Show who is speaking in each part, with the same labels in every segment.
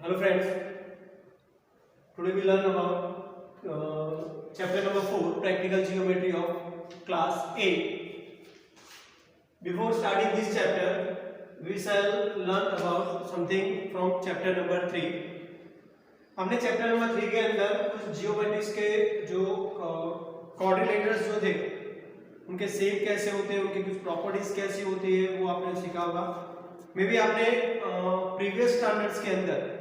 Speaker 1: Hello friends, today we learn about chapter number 4, practical geometry of class 8. Before starting this chapter, we shall learn about something from chapter number 3. हमने chapter number 3 के अंदर कुछ geometrics के जो coordinators जो थे उनके shape कैसे होते हैं, उनकी कुछ प्रॉपर्टीज कैसी होती है वो आपने सीखा होगा। मे बी आपने प्रीवियस स्टैंडर्ड्स के अंदर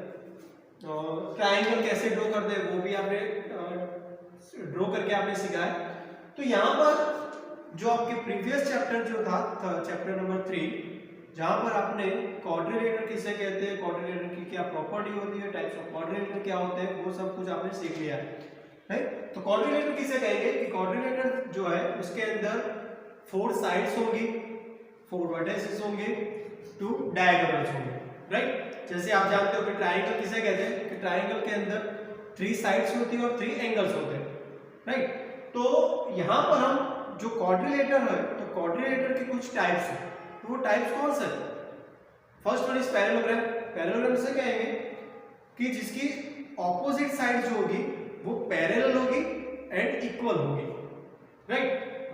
Speaker 1: ट्रायंगल कैसे ड्रॉ करते हैं वो भी आपने ड्रॉ करके आपने सीखा है। तो यहाँ पर जो आपके प्रीवियस चैप्टर जो था चैप्टर नंबर 3, जहाँ पर आपने क्वाड्रिलेटर किसे कहते हैं, क्वाड्रिलेटर की क्या प्रॉपर्टी होती है, टाइप्स ऑफ क्वाड्रिलेटर क्या होते हैं, वो सब कुछ आपने सीख लिया है। तो क्वाड्रिलेटर किसे कहेंगे कि क्वाड्रिलेटर जो है उसके अंदर 4 साइड्स होंगी, 4 वर्टिसेस होंगे, 2 डायगोनल्स होंगे, राइट। जैसे आप जानते हो कि ट्रायंगल किसे कहते हैं कि ट्रायंगल के अंदर 3 साइड्स होती है और 3 एंगल्स होते हैं, राइट। तो यहाँ पर हम जो क्वाड्रिलेटर है तो क्वाड्रिलेटर के कुछ टाइप्स हैं। तो वो टाइप्स कौन से हैं? First one is parallelogram. Parallelogram से कहेंगे कि जिसकी ऑपोजिट साइड जो होगी वो पैरेलल होगी एंड इक्वल होगी, राइट।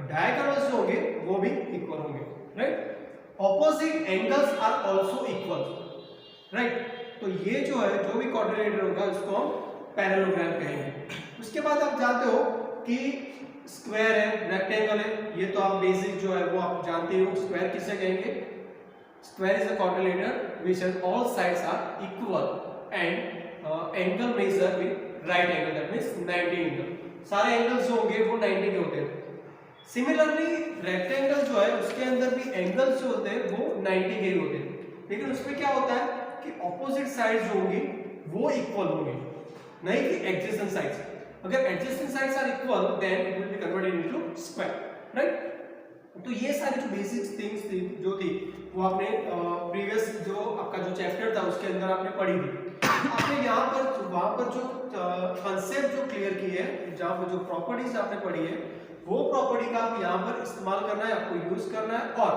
Speaker 1: डायगोनल्स जो होंगे वो भी इक्वल होंगे, right. Opposite angles are also equal, right. तो ये जो है जो भी क्वाड्रिलेटर होगा उसको हम पैरेललोग्राम कहेंगे। उसके बाद आप जानते हो कि स्क्वायर है, रेक्टेंगल है, ये तो आप बेसिक जो है वो आप जानते हो। स्क्वायर किसे कहेंगे? Square is a quadrilateral which has all sides are equal and angle measure with right angle, that means 90 angle. सारे एंगल्स जो होंगे वो 90 के होते हैं। सिमिलरली रेक्टेंगल जो है उसके अंदर भी एंगल्स जो होते हैं वो 90 के ही होते हैं, लेकिन उसमें क्या होता है कि ऑपोजिट साइड्स जो होंगी वो इक्वल होंगी, नहीं कि एडजेसेंट साइड्स। अगर adjacent sides are equal then it will be converted into square, right. तो ये सारी जो बेसिक थिंग्स थी जो थी वो आपने प्रीवियस जो आपका जो चैप्टर था उसके अंदर आपने पढ़ी थी। आपने यहाँ पर वहां पर जो कंसेप्ट जो क्लियर की है, जहाँ पर जो प्रॉपर्टीज आपने पढ़ी है वो प्रॉपर्टी का आप यहाँ पर इस्तेमाल करना है, आपको यूज करना है। और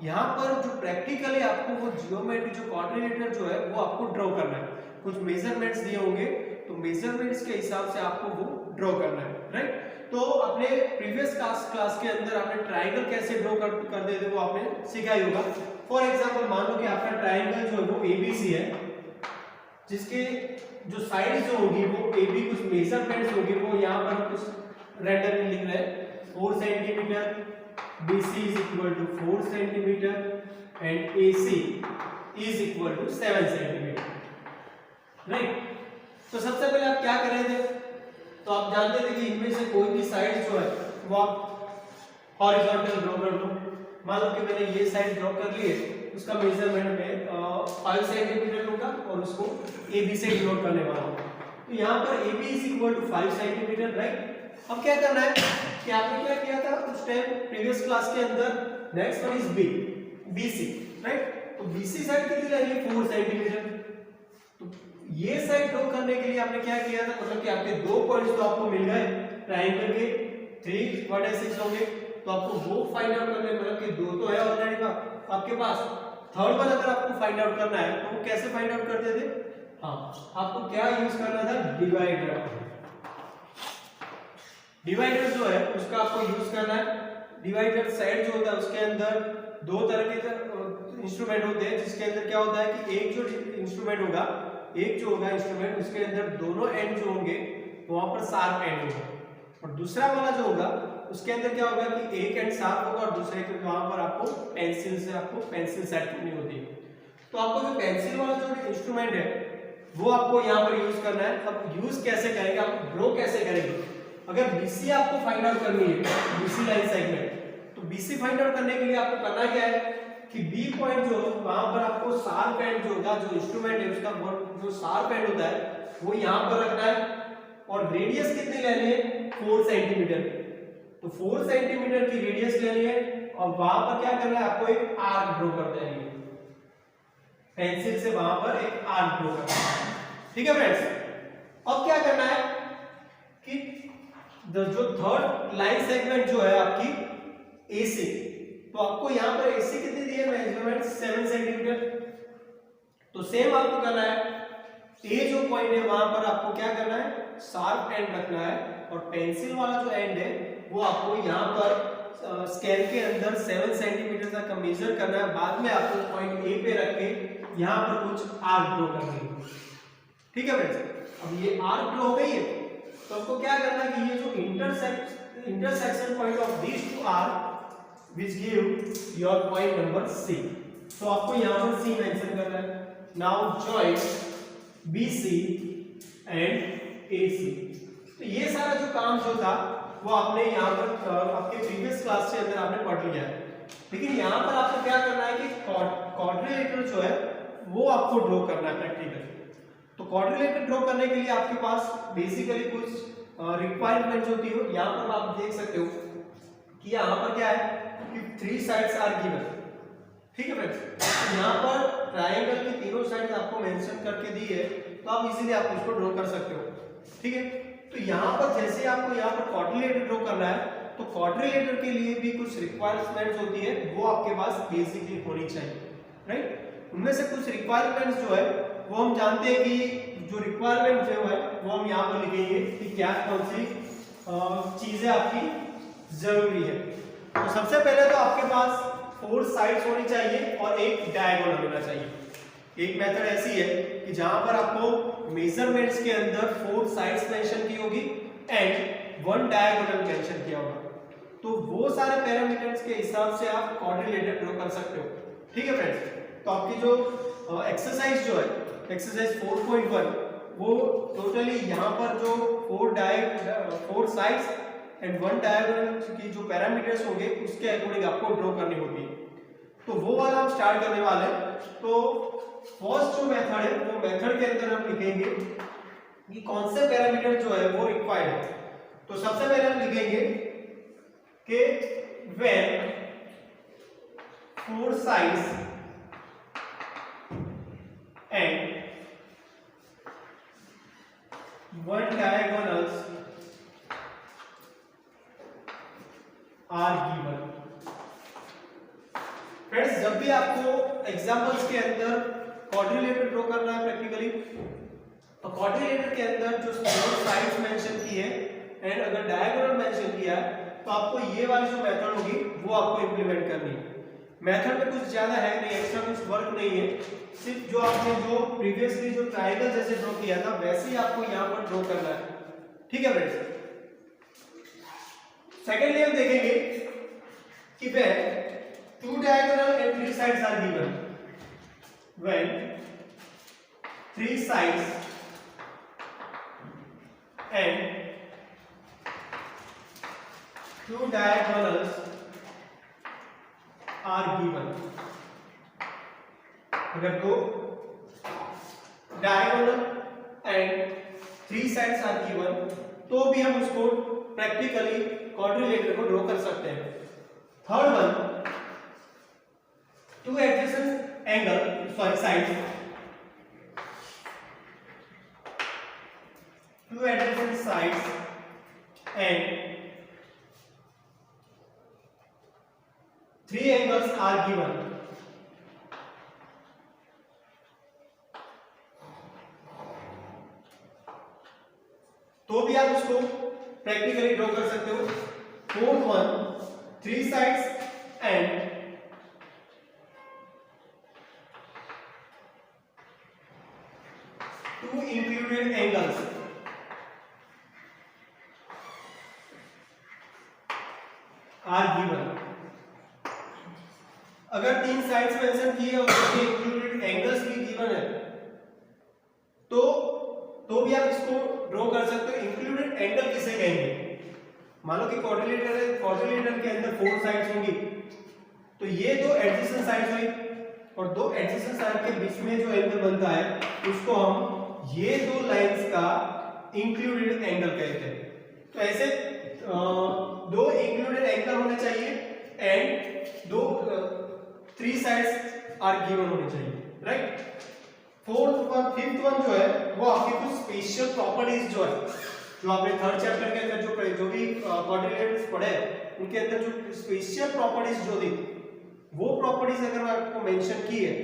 Speaker 1: यहाँ पर जो प्रैक्टिकली आपको वो जियोमेट्री जो क्वाड्रिलेटर जो है वो आपको ड्रॉ करना है। कुछ मेजरमेंट्स दिए होंगे तो मेजरमेंट्स के हिसाब से आपको वो ड्रॉ करना है, राइट। तो अपने प्रीवियस क्लास के अंदर आपने ट्रायंगल कैसे ड्रॉ कर देते वो आपने सीखा ही होगा। फॉर एग्जांपल मान लो कि आपका ट्रायंगल जो है वो एबीसी है, जिसके जो साइड जो होगी वो एबी कुछ मेजरमेंट्स होगी वो यहाँ पर कुछ रैंडमली लिख रहे हैं। 4 centimetre, BC is equal to 4 centimeter and AC is equal to 7 centimeter, right? तो सबसे पहले आप क्या कर रहे थे? तो आप जानते थे कि इनमें से कोई भी साइड जो है वो आप हॉरिजॉन्टल ड्रॉ कर लो। मान लो कि मैंने ये साइड ड्रॉ कर ली है, उसका मेजरमेंट में 5 सेंटीमीटर लूंगा और उसको AB से डिनोट करने वाला हूँ। तो यहाँ पर AB is equal to 5 centimetre, right. अब क्या करना है कि आपने क्या किया था उस टाइम प्रीवियस क्लास के अंदर? Next one is BC, right. तो BC साइड कितनी लेनी है? 4 सेंटीमीटर। तो ये साइड ड्रॉ करने के लिए आपने क्या किया था, मतलब कि आपके 2 पॉइंट्स तो आपको मिल गए ट्रायंगल के, 3 वर्टिसेस होंगे, तो आपको वो फाइंड आउट करने, मतलब कि 2 तो है ऑलरेडी आपके पास। थर्ड वन अगर आपको फाइंड आउट करना है तो वो कैसे फाइंड आउट करते थे? हाँ, आपको क्या यूज करना था? डिवाइडर। डिवाइडर जो है उसका आपको यूज करना है। डिवाइडर साइड जो होता है उसके अंदर 2 तरह के इंस्ट्रूमेंट होते हैं, जिसके अंदर क्या होता है कि एक जो इंस्ट्रूमेंट होगा, एक जो होगा इंस्ट्रूमेंट उसके अंदर दोनों एंड जो होंगे वहां पर शार्प एंड होगा, और दूसरा वाला जो होगा उसके अंदर क्या होगा कि एक एंड शार्प होगा और दूसरे के वहां पर आपको पेंसिल से आपको पेंसिल सेट करनी होती है। तो आपको जो पेंसिल वाला जो इंस्ट्रूमेंट है वो आपको यहाँ पर यूज करना है। अब यूज कैसे करेंगे, आप ड्रॉ कैसे करेंगे? अगर BC आपको फाइंड आउट करनी है, BC लाइन सेगमेंट, तो BC फाइंड आउट करने के लिए आपको करना क्या है कि B पॉइंट जो वहां पर आपको शार्प एंड जो होगा, जो इंस्ट्रूमेंट है उसका जो शार्प एंड होता है वो यहाँ पर रखना है, और रेडियस कितनी लेनी है? 4 सेंटीमीटर। तो 4 सेंटीमीटर की रेडियस लेनी है और वहां पर क्या करना है, आपको एक आर्क ड्रॉ कर देनी है, पेंसिल से वहां पर एक आर्क ड्रॉ करना है, ठीक है फ्रेंड्स। अब क्या करना है कि जो थर्ड लाइन सेगमेंट जो है आपकी AC, तो आपको यहाँ पर AC कितनी दी है? Measurement 7 centimetre. तो सेम आपको करना है ए जो पॉइंट है वहां पर आपको क्या करना है, शार्प एंड रखना है, और पेंसिल वाला जो एंड है वो आपको यहाँ पर स्केल के अंदर 7 सेंटीमीटर तक का मेजर करना है। बाद में आपको पॉइंट ए पे रख के यहाँ पर कुछ आर्क ड्रॉ करनी है। ठीक है फ्रेंड्स, अब ये आर्क ड्रॉ हो गई है तो आपको क्या करना है कि ये जो intersection point of these two arc which give your point number C, तो आपको यहाँ पर सी मेंशन करना है। Now join BC and AC। तो ये सारा जो काम जो था वो आपने यहाँ पर आपके प्रीवियस क्लास के अंदर आपने पढ़ लिया है, लेकिन यहाँ पर आपको क्या करना है कि क्वाड्रिलेटरल जो है वो आपको ड्रॉ करना है प्रैक्टिकली। तो क्वाड्रिलेटरल ड्रॉ करने के लिए आपके पास बेसिकली कुछ रिक्वायरमेंट्स होती है। यहाँ पर आप देख सकते हो कि यहाँ पर क्या है कि 3 साइड्स आर गिवन। ठीक है फ्रेंड्स, यहाँ पर ट्रायंगल की तीनों साइड आपको मेंशन करके दी है, तो आप इजीली आप उसको ड्रॉ कर सकते हो। ठीक है, तो यहाँ पर जैसे आपको यहाँ पर क्वाड्रिलेटर ड्रॉ करना है, तो क्वाड्रिलेटर के लिए भी कुछ रिक्वायरमेंट्स होती है, वो आपके पास बेसिकली होनी चाहिए, राइट। उनमें से कुछ रिक्वायरमेंट्स जो है वो हम जानते हैं कि जो रिक्वायरमेंट जो है वो हम यहाँ पर लिखेंगे कि क्या कौन सी चीजें आपकी जरूरी है। तो सबसे पहले तो आपके पास 4 साइड्स होनी चाहिए और एक डायगोनल होना चाहिए। एक मेथड ऐसी है कि जहां पर आपको मेजरमेंट्स के अंदर 4 साइड्स मेंशन की होगी एंड 1 डायगोनल मेंशन किया होगा, तो वो सारे पैरामीटर्स के हिसाब से आप क्वाड्रिलेटर ड्रॉ कर सकते हो। ठीक है फ्रेंड्स, तो आपकी जो एक्सरसाइज जो है एक्सरसाइज 4.1 वो टोटली यहाँ पर जो 4 साइड्स एंड 1 डायगोनल की जो पैरामीटर्स होंगे उसके अकॉर्डिंग आपको ड्रॉ करनी होगी। तो वो वाला हम स्टार्ट करने वाले हैं। तो फर्स्ट जो मेथड है वो मेथड के अंदर हम लिखेंगे कि कौन से पैरामीटर जो है वो रिक्वायर्ड है। तो सबसे पहले हम लिखेंगे कि when 4 sides and 1 diagonals are given. Friends, जब भी आपको एग्जांपल्स के अंदर क्वाड्रिलेटर ड्रॉ करना है प्रैक्टिकली, तो क्वाड्रिलेटर के अंदर जो साइड्स मेंशन की है एंड अगर डायगोनल मेंशन किया है तो आपको ये वाली जो मेथड होगी वो आपको इंप्लीमेंट करनी है। मेथड में कुछ ज्यादा है नहीं, एक्स्ट्रा कुछ वर्क नहीं है, सिर्फ जो आपने जो प्रीवियसली जो ट्रायंगल जैसे ड्रॉ किया था वैसे ही आपको यहाँ पर ड्रॉ करना है। ठीक है फ्रेंड्स, सेकेंडली हम देखेंगे कि when 2 diagonal and 3 sides are given, when 3 sides and 2 diagonals are given। अगर 2 diagonal and 3 sides are given तो भी हम उसको प्रैक्टिकली क्वाड्रिलेटर को ड्रॉ कर सकते हैं। Third one, 2 adjacent sides, 2 adjacent sides and 3 angles are given। तो भी आप उसको प्रैक्टिकली ड्रॉ कर सकते हो। Fourth one, 3 sides and 2 included angles are given। अगर 3 साइड्स मेंशन किए और उसके इंक्लूडेड एंगल्स भी गिवन है तो भी आप इसको ड्रॉ कर सकते हो। इंक्लूडेड एंगल किसे कहेंगे? मान लो कि क्वाड्रिलेटर है, क्वाड्रिलेटर के अंदर 4 साइड्स होंगी, तो ये 2 एडजेसेंट साइड्स हुई और 2 एडजेसेंट साइड के बीच में जो एंगल बनता है उसको हम ये 2 लाइंस का इंक्लूडेड एंगल कहते हैं। तो ऐसे 2 इंक्लूडेड एंगल होने चाहिए एंड 3 साइड्स आर गिवन होने चाहिए, राइट। फिफ्थ वन जो है वो आपके कुछ स्पेशल प्रॉपर्टीज जो है जो आपने थर्ड चैप्टर के अंदर जो भी क्वाड्रिलेटर्स पढ़े उनके अंदर जो स्पेशल प्रॉपर्टीज जो थी वो प्रॉपर्टीज अगर आपको मेंशन की है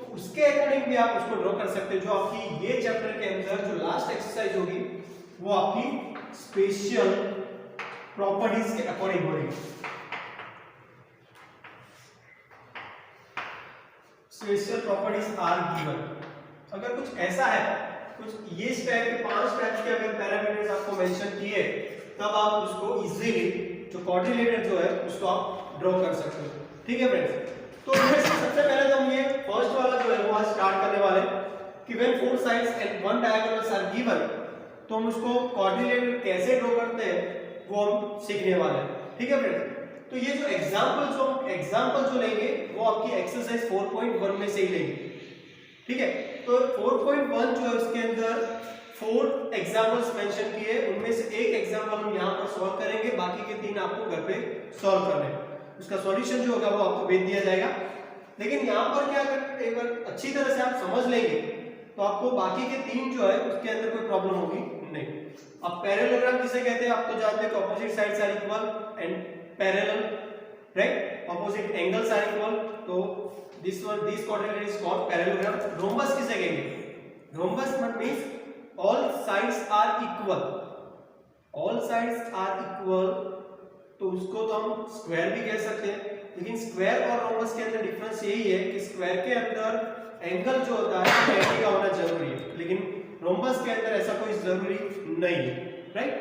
Speaker 1: तो उसके अकॉर्डिंग भी आप उसको ड्रॉ कर सकते हो। जो आपकी ये चैप्टर के अंदर जो लास्ट एक्सरसाइज होगी वो आपकी स्पेशल प्रॉपर्टीज के अकॉर्डिंग होगी। Special properties are given. अगर कुछ ऐसा है, कुछ ये टाइप के 5 टाइप्स के अगर पैरामीटर्स आपको मेंशन किए, तब आप उसको इजीली जो कोऑर्डिनेटर जो है उसको आप ड्रॉ कर सकते हो। ठीक है फ्रेंड्स, तो सबसे पहले तो हम ये फर्स्ट वाला जो है वो आज स्टार्ट करने वाले कि when 4 sides and 1 diagonals are given, तो हम उसको कोऑर्डिनेटर कैसे ड्रॉ करते हैं वो हम सीखने वाले हैं। ठीक है फ्रेंड्स, तो ये जो एग्जांपल जो लेंगे वो आपकी एक्सरसाइज 4.1 में से ही लेंगे। ठीक है, तो 4.1 जो है उसके अंदर 4 एग्जांपल्स मेंशन किए, उनमें से एक एग्जांपल हम यहाँ पर सॉल्व करेंगे, बाकी के 3 आपको घर पे सॉल्व करने हैं। उसका सॉल्यूशन जो होगा वो आपको भेज दिया जाएगा। लेकिन यहाँ पर क्या, अगर एक बार अच्छी तरह से आप समझ लेंगे तो आपको बाकी के 3 जो है उसके अंदर कोई प्रॉब्लम होगी नहीं। अब पैरेललोग्राम किसे कहते हैं आप तो जानते हैं, opposite sides are equal and parallel, right, opposite angles are equal, तो this coordinate is called parallelogram. Rhombus किसे कहेंगे? Rhombus means all sides are equal, all sides are equal, तो उसको तो हम स्क्वायर भी कह सकते हैं। लेकिन स्क्वायर और रोम्बस के अंदर डिफरेंस यही है कि स्क्वायर के अंदर एंगल जो होता है 90 का होना जरूरी है, लेकिन रोम्बस के अंदर ऐसा कोई जरूरी नहीं है, राइट।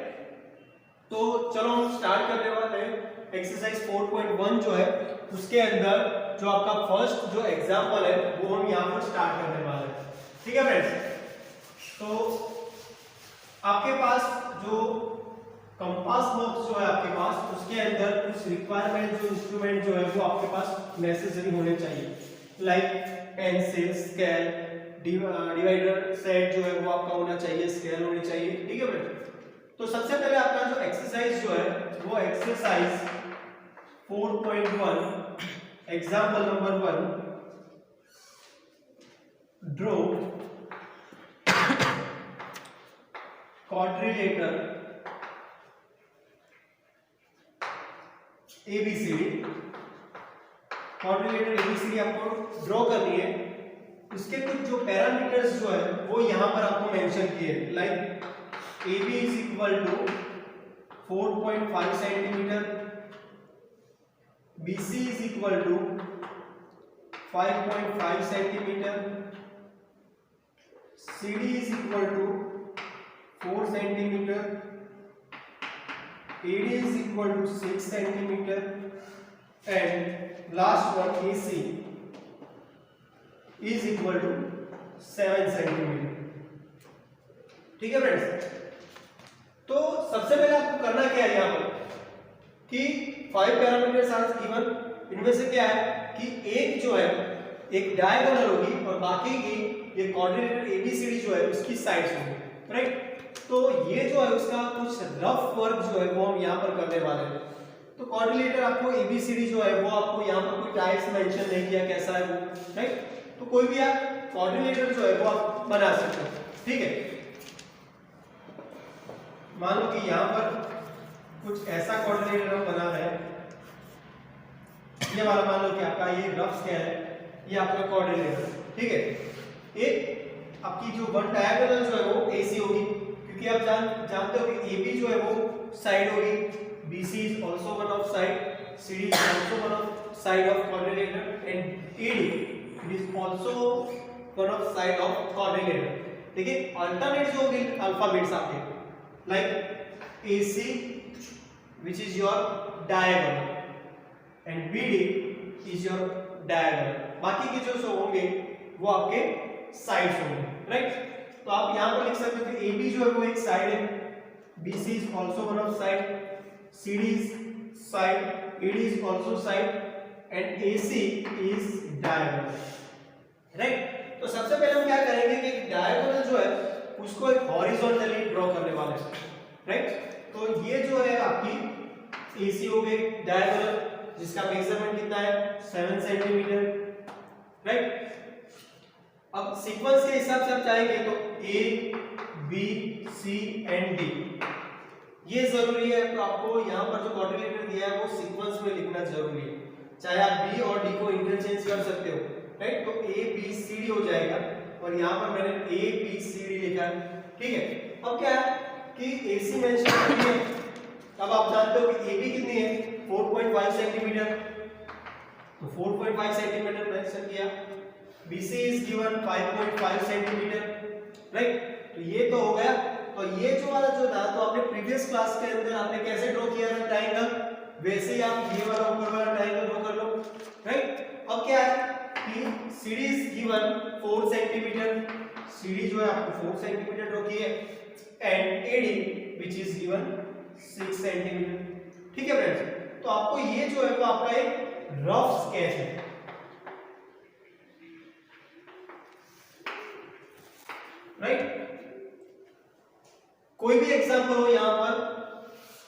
Speaker 1: तो चलो हम स्टार्ट करने वाले हैं एक्सरसाइज 4.1 जो है उसके अंदर जो आपका फर्स्ट जो एग्जांपल है वो हम यहाँ पर स्टार्ट करने वाले हैं। ठीक है फ्रेंड्स, तो आपके पास जो कंपास बॉक्स जो है आपके पास, उसके अंदर कुछ रिक्वायरमेंट जो इंस्ट्रूमेंट जो है वो आपके पास नेसेसरी होने चाहिए, like pencil, scale, divider set जो है वो आपका होना चाहिए, स्केल होनी चाहिए। ठीक है बेटा, तो सबसे पहले आपका जो एक्सरसाइज जो है वो exercise 4.1 example number 1, draw quadrilateral ABCD। Quadrilateral ABCD आपको ड्रॉ करनी है। इसके कुछ जो पैरामीटर्स जो है वो यहां पर आपको मेंशन किए, like AB is equal to 4.5 centimetre, BC is equal to 5.5 centimetre, CD is equal to 4 centimetre, AD is equal to 6 centimeter, and last one AC is equal to 7 centimeter। ठीक है friends, तो सबसे पहले आपको करना क्या है यहाँ पर कि 5 पैरामीटर्स आर गिवन। इनमें से क्या है कि एक जो है एक डायगोनल होगी और बाकी की ये कोऑर्डिनेटर ABCD जो है उसकी साइड्स होंगी, राइट। तो ये जो है उसका कुछ रफ वर्क जो है वो हम यहाँ पर करने वाले हैं। तो कोऑर्डिनेटर आपको ABCD जो है वो आपको यहाँ पर कोई टाइप्स मेंशन नहीं किया कैसा है वो, राइट। तो कोई भी आप कोऑर्डिनेटर जो है वो आप बना सकते हो। ठीक है, मान लो कि यहाँ पर कुछ ऐसा कोऑर्डिनेटर हम बना रहे हैं, ये वाला मान लो कि आपका ये रफ स्केल है, ये आपका कोऑर्डिनेटर। ठीक है, एक आपकी जो वन डायगोनल जो है वो AC होगी, क्योंकि आप जानते हो कि AB जो है वो साइड होगी, BC is also one of side, CD is also one of side of coordinator, and AD is also one of side of coordinator। लेकिन अल्टरनेट जो होगी अल्फाबेट्स आपके, like AC which is your diagonal and BD is your diagonal, बाकी के जो होंगे वो आपके साइड्स होंगे, राइट। तो आप यहां पर लिख सकते हो कि AB जो है वो एक साइड है, BC is also one of side, CD is side, AD is also side, and AC is diagonal, right. तो सबसे पहले हम क्या करेंगे कि डायगोनल जो है उसको एक हॉरिजॉन्टली ड्रॉ करने वाले हैं, राइट। तो ये जो है आपकी AC हो गई डायगोनल, जिसका मेजरमेंट कितना है 7 सेंटीमीटर, राइट। अब सीक्वेंस के हिसाब से आप चाहेंगे तो A, B, C and D ये जरूरी है। तो आपको यहाँ पर जो कोऑर्डिनेटर दिया है वो सीक्वेंस में लिखना जरूरी है। चाहे आप B और D को इंटरचेंज कर सकते हो, राइट, तो ए बी सी डी हो जाएगा और यहाँ पर मैंने ए बी सी डी लिखा है, ठीक है। अब क्या है कि AC मेंशन करनी है, अब आप जानते हो कि AB कितनी है 4.5 सेंटीमीटर, तो 4.5 सेंटीमीटर मेंशन किया, BC is given 5.5 centimetre, right, तो ये तो हो गया। तो ये जो वाला जो था, तो आपने प्रीवियस क्लास के अंदर आपने कैसे ड्रॉ किया था ट्रायंगल, वैसे ही आप ये वाला ऊपर वाला ट्रायंगल ड्रॉ कर लो, राइट। अब क्या है कि CD is given 4 centimetre, CD जो है आपको 4 सेंटीमीटर ड्रॉ की है, and AD which is given 6 centimetre, ठीक है फ्रेंड्स। तो आपको ये जो है वो आपका एक रफ स्केच है, राइट। कोई भी एग्जांपल हो यहाँ पर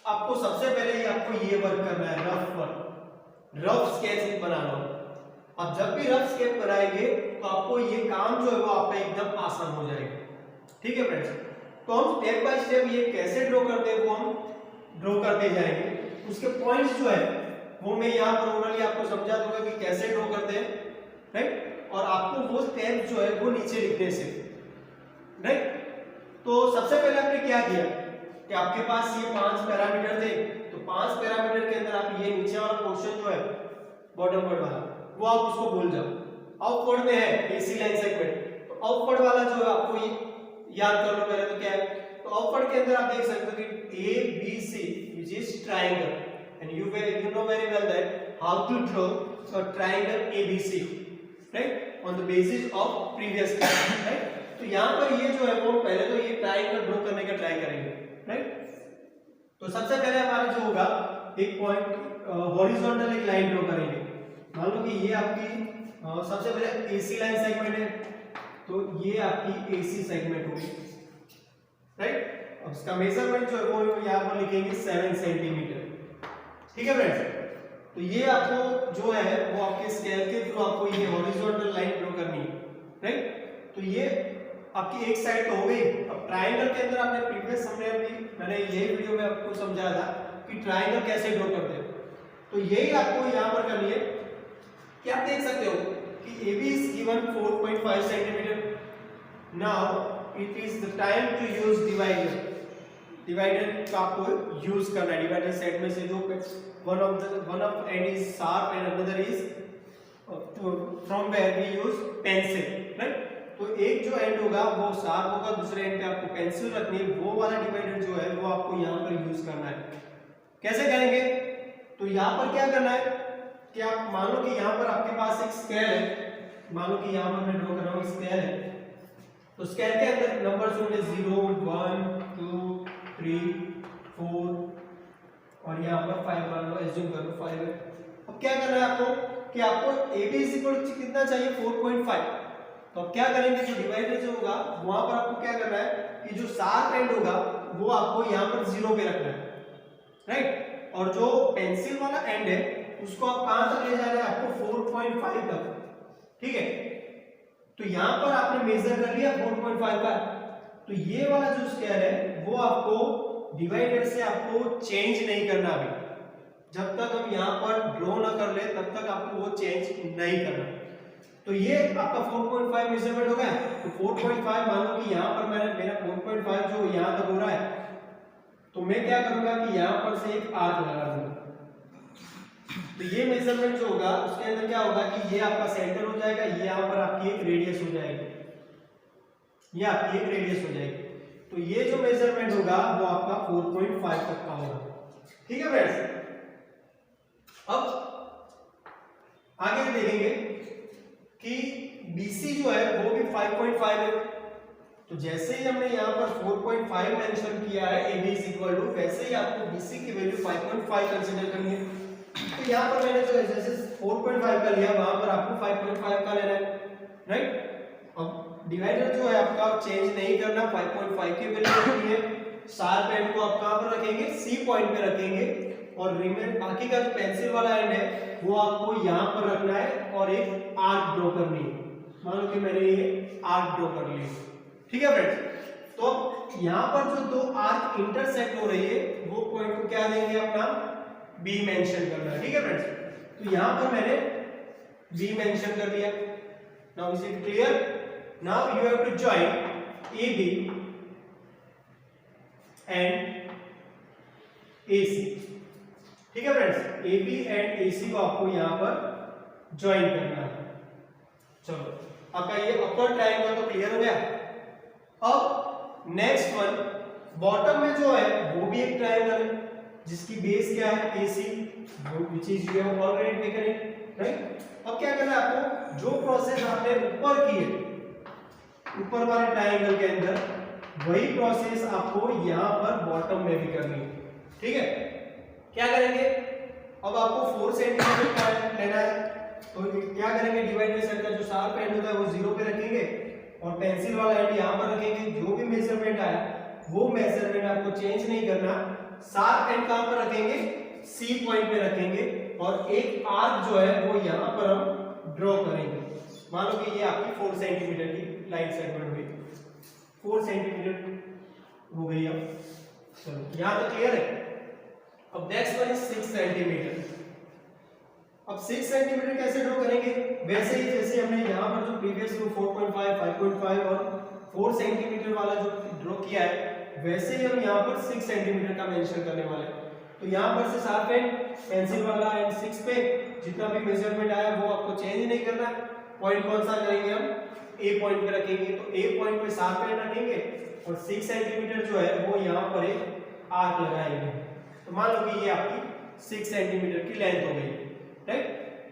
Speaker 1: आपको सबसे पहले ही आपको ये वर्क करना है, रफ वर्क, रफ स्केच बनाना हो। अब जब भी रफ स्केच बनाएंगे तो आपको ये काम जो है वो आपका एकदम आसान हो जाएगा, ठीक है फ्रेंड्स। तो हम स्टेप बाय स्टेप ये कैसे ड्रॉ करते हैं वो हम ड्रॉ करते जाएंगे, उसके पॉइंट्स जो है वो मैं यहाँ पर ओरली आपको समझा दूंगा कि कैसे ड्रॉ करते हैं, राइट, और आपको वो स्टेप जो है वो नीचे लिखने से, राइट। तो सबसे पहले आपने क्या किया कि आपके पास ये 5 पैरामीटर थे, तो 5 पैरामीटर के अंदर आप ये नीचे वाला पोर्शन जो है बॉटम वर्ड वाला वो आप उसको भूल जाओ। आउटवर्ड में है AC लाइन सेगमेंट, तो आउटवर्ड वाला जो है आपको ये याद कर लो पहले, तो क्या है, तो आउटवर्ड के अंदर आप देख सकते हो कि ABC which is triangle and you know very well that how to draw a triangle ABC, right, on the basis of previous class, right। तो यहाँ पर ये जो है वो पहले तो ये ट्रायंगल ड्रॉ करने का ट्राई करेंगे, राइट। तो सबसे पहले हमारा जो होगा एक पॉइंट हॉरिजॉन्टल एक लाइन ड्रॉ करेंगे। मान लो कि ये आपकी सबसे पहले AC लाइन सेगमेंट है, तो ये आपकी AC सेगमेंट होगी, राइट। अब इसका मेजरमेंट जो है वो यहाँ पर लिखेंगे 7 सेंटीमीटर, ठीक है फ्रेंड्स। तो ये आपको जो है वो आपके स्केल के थ्रू आपको ये हॉरिजॉन्टल लाइन ड्रॉ करनी है, राइट। तो ये आपकी एक साइड तो हो गई। अब ट्रायंगल के अंदर आपने प्रीवियस मैंने यही वीडियो में आपको समझाया था कि ट्रायंगल कैसे ड्रॉ करते हैं, तो यही आपको यहाँ पर करनी है कि आप देख सकते हो कि AB is given 4.5 centimetre. Now it is the time to use divider, divider का आपको यूज करना है। डिवाइडर सेट में से जो one of end is sharp and another is from where we use pencil, right. तो एक जो एंड होगा वो शार्प होगा, दूसरे एंड पे आपको पेंसिल रखनी है, वो वाला डिवाइडर जो है वो आपको यहाँ पर यूज करना है। कैसे करेंगे, तो यहाँ पर क्या करना है कि आप मान लो कि यहाँ पर आपके पास एक स्केल है, मान लो कि यहाँ पर मैं ड्रॉ कर रहा हूँ स्केल है, तो स्केल के अंदर नंबर्स होंगे 0 1 2 3 4 और यहाँ पर 5 मान लो, एज्यूम कर लो 5 है। अब क्या करना है आपको कि आपको AB कितना चाहिए 4.5, तो अब क्या करेंगे, जो डिवाइडर जो होगा वहां पर आपको क्या करना है कि जो शार्प एंड होगा वो आपको यहाँ पर 0 पे रखना है, राइट। और जो पेंसिल वाला एंड है उसको आप कहां तक ले जा रहे हैं, आपको 4.5 तक, ठीक है। तो यहाँ पर आपने मेजर कर लिया 4.5 का, तो ये वाला जो स्केल है वो आपको डिवाइडर से आपको चेंज नहीं करना अभी, जब तक हम यहाँ पर ड्रॉ ना कर ले तब तक आपको वो चेंज नहीं करना। तो ये आपका 4.5 मेजरमेंट हो गया, तो 4.5 मान लो कि यहाँ पर मेरा 4.5 जो यहाँ तक हो रहा है, तो मैं क्या करूंगा कि यहाँ पर से एक आर्क लगा दूंगा। तो ये मेजरमेंट जो होगा उसके अंदर क्या होगा कि ये आपका सेंटर हो जाएगा, ये यहाँ पर आपकी एक रेडियस हो जाएगी, ये आपकी एक रेडियस हो जाएगी। तो ये जो मेजरमेंट होगा वो आपका 4.5 तक का होगा, ठीक है फ्रेंड्स। अब आगे देखेंगे कि BC जो है वो भी 5.5 है, तो जैसे ही हमने यहाँ पर 4.5 मेंशन किया है AB इज इक्वल टू, वैसे ही आपको BC की वैल्यू 5.5 कंसीडर करनी है। तो यहाँ पर मैंने जो जैसे 4.5 का लिया वहां पर आपको 5.5 का लेना है, राइट। अब डिवाइडर जो है आपका चेंज नहीं करना, 5.5 की वैल्यू रखनी है, शार्प एंड को आप कहां पर रखेंगे, C पॉइंट पे रखेंगे, और रिमेन बाकी का जो पेंसिल वाला एंड है वो आपको यहाँ पर रखना है और एक आर्क ड्रॉ करनी है। मान लो कि मैंने ये आर्क ड्रॉ कर ली, ठीक है फ्रेंड्स। तो यहाँ पर जो दो आर्क इंटरसेक्ट हो रही है वो पॉइंट को क्या देंगे, अपना B मेंशन करना है, ठीक है फ्रेंड्स। तो यहाँ पर मैंने B मेंशन कर दिया, now is it clear? Now you have to join AB and AC। ठीक है फ्रेंड्स, AB एंड AC को आपको यहां पर ज्वाइन करना है। चलो, आपका ये अपर ट्रायंगल तो क्लियर हो गया। अब नेक्स्ट वन, बॉटम में जो है वो भी एक ट्रायंगल है जिसकी बेस क्या है AC, which is you have already taken it, right. अब क्या करना है आपको, जो प्रोसेस आपने ऊपर की है ऊपर वाले ट्रायंगल के अंदर, वही प्रोसेस आपको यहां पर बॉटम में भी करनी है। ठीक है, क्या करेंगे, अब आपको 4 सेंटीमीटर लेना है, तो क्या करेंगे, डिवाइड बाय सेट का जो शार्प एंड होता है वो 0 पे रखेंगे और पेंसिल वाला एंड यहां पर रखेंगे। जो भी मेजरमेंट आया वो मेजरमेंट आपको चेंज नहीं करना। शार्प एंड कहां पर रखेंगे, C पॉइंट पे रखेंगे और एक आर्क जो है वो यहां पर हम ड्रॉ करेंगे। मान लो कि ये आपकी 4 सेंटीमीटर की लाइन सेगमेंट हुई, 4 सेंटीमीटर हो गई। अब चलो यहां तक क्लियर है। अब नेक्स्ट वन इज 6 सेंटीमीटर। अब 6 सेंटीमीटर कैसे ड्रॉ करेंगे, वैसे ही जैसे हमने यहां पर जो प्रीवियस 4.5, 5.5 और 4 सेंटीमीटर वाला जो ड्रॉ किया है, वैसे ही हम यहां पर 6 सेंटीमीटर का मेंशन करने वाले हैं। तो यहां पर से शार्प एंड पेंसिल वाला एंड 6 पे जितना भी मेजरमेंट आया वो आपको चेंज नहीं करना। पॉइंट कौन सा करेंगे, हम A पॉइंट पे रखेंगे। तो A पॉइंट पे शार्प एंड रखेंगे और 6 सेंटीमीटर जो है वो यहां पर एक आर्क लगाएंगे। तो मान लो कि ये आपकी 6 सेंटीमीटर की लेंथ हो गई, राइट।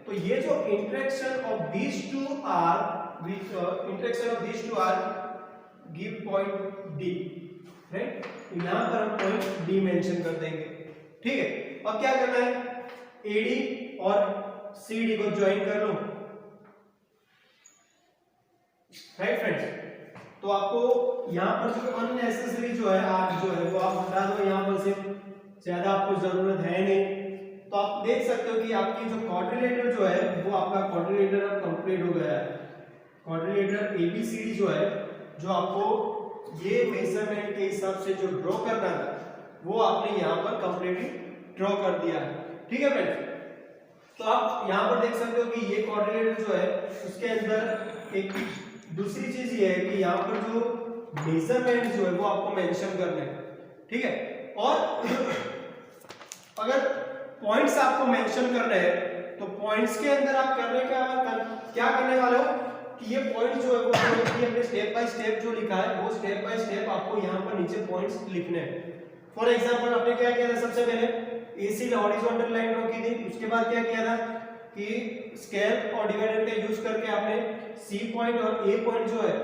Speaker 1: तो ये जो intersection of these two arc give point D, right. तो यहां पर हम पॉइंट D मेंशन कर देंगे। ठीक है, अब क्या करना है, AD और CD को ज्वाइन कर लो, राइट फ्रेंड्स। तो आपको यहां पर जो अननेसेसरी जो है आर्क जो है वो आप हटा दो, यहां पर से ज्यादा आपको जरूरत है नहीं। तो आप देख सकते हो कि आपकी जो क्वाड्रिलेटर जो है वो आपका क्वाड्रिलेटर अब कंप्लीट हो गया है। क्वाड्रिलेटर ABCD जो है, जो आपको ये मेजरमेंट के हिसाब से जो ड्रॉ करना था वो आपने यहाँ पर कंप्लीटली ड्रॉ कर दिया है। ठीक है फ्रेंड्स, तो आप यहाँ पर देख सकते हो कि ये क्वाड्रिलेटर जो है उसके अंदर एक दूसरी चीज ये है कि यहाँ पर जो मेजरमेंट जो है वो आपको मेंशन करने हैं। ठीक है, और अगर पॉइंट्स आपको मेंशन करने हैं तो पॉइंट्स के अंदर आप क्या करने वाले हो कि ये पॉइंट जो है वो हमने स्टेप बाय स्टेप जो लिखा है वो स्टेप बाय स्टेप आपको यहाँ पर नीचे पॉइंट्स लिखने हैं। फॉर एग्जांपल आपने क्या किया था, सबसे पहले AC हॉरिजॉन्टल लाइन ड्रॉ की थी, उसके बाद क्या किया था कि स्केल और डिवाइडर का यूज करके आपने C पॉइंट और A पॉइंट जो है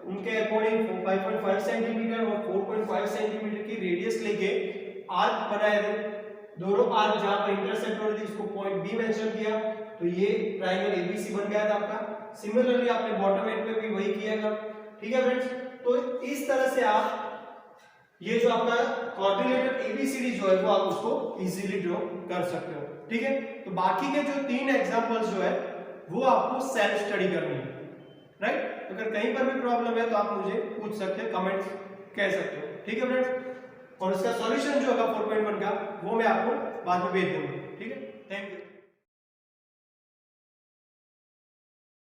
Speaker 1: उनके अकॉर्डिंग 5.5 सेंटीमीटर और 4.5 सेंटीमीटर की रेडियस लेके आर्क बनाए थे। दोनों आर्क जहां पर इंटरसेक्ट हो रही थी उसको पॉइंट B मेंशन किया, तो ये ट्रायंगल ABC बन गया था आपका। सिमिलरली आपने बॉटम एंड पे भी वही किया। ठीक है फ्रेंड्स, तो इस तरह से आप ये जो आपका क्वाड्रिलेटर ABCD जो है वो आप उसको इजीली ड्रॉ कर सकते हो। ठीक है, तो बाकी के जो 3 एग्जांपल्स जो है वो आपको सेल्फ स्टडी करनी है, राइट। अगर कहीं पर भी प्रॉब्लम है तो आप मुझे पूछ सकते हैं, कमेंट्स कह सकते हो। ठीक है फ्रेंड्स, और इसका सॉल्यूशन जो होगा 4.1 का वो मैं आपको बाद में भेज दूंगा। ठीक है, थैंक यू।